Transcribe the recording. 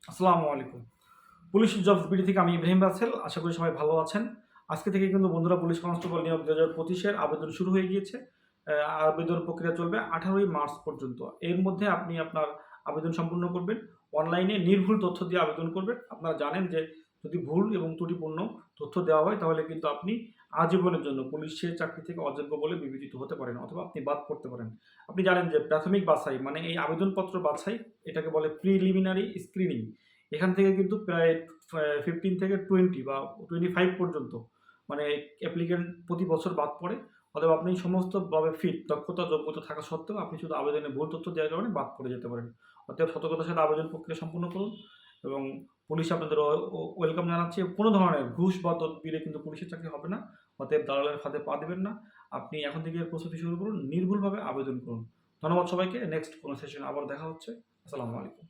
আসসালামু আলাইকুম। Police jobs BD থেকে আমি ইব্রাহিম রাসেল। আশা করি সবাই ভালো আছেন। আজকে থেকে কিন্তু বন্ধুরা পুলিশ কনস্টেবল নিয়োগ ২০২৫ এর আবেদন শুরু হয়ে গিয়েছে। আবেদন প্রক্রিয়া চলবে ১৮ই মার্চ পর্যন্ত। এর মধ্যে আপনি আপনার আবেদন সম্পূর্ণ করবেন। অনলাইনে নির্ভুল তথ্য দিয়ে আবেদন করবেন। আপনারা জানেন যে যদি ভুল এবং ত্রুটিপূর্ণ তথ্য দেওয়া হয় তাহলে কিন্তু আপনি আজীবনের জন্য পুলিশের চাকরি থেকে অযোগ্য বলে বিবেচিত হতে পারেন অথবা আপনি বাদ পড়তে পারেন। আপনি জানেন যে প্রাথমিক বাছাই মানে এই আবেদনপত্র বাছাই এটাকে বলে প্রিলিমিনারি স্ক্রিনিং। এখান থেকে কিন্তু প্রায় 15 থেকে 20 বা 25 পর্যন্ত মানে অ্যাপ্লিক্যান্ট প্রতি বছর বাদ পড়ে। অথবা আপনি সমস্তভাবে ফিট, দক্ষতা, যোগ্যতা থাকা সত্ত্বেও আপনি শুধু আবেদনে ভুল তথ্য দেওয়ার কারণে বাদ পড়ে যেতে পারেন। অতএব সতর্কতার সাথে আবেদন প্রক্রিয়া সম্পূর্ণ করুন এবং পুলিশ আপনাদের ওয়েলকাম জানাচ্ছে। কোনো ধরনের ঘুষ বা তদবিরে কিন্তু পুলিশের চাকরি হবে না। অতএব দালালের ফাঁদে পা দিবেন না। আপনি এখন থেকে প্রস্তুতি শুরু করুন, নির্ভুলভাবে আবেদন করুন। ধন্যবাদ সবাইকে। নেক্সট কোনো সেশনে আবার দেখা হচ্ছে। আসসালামু আলাইকুম।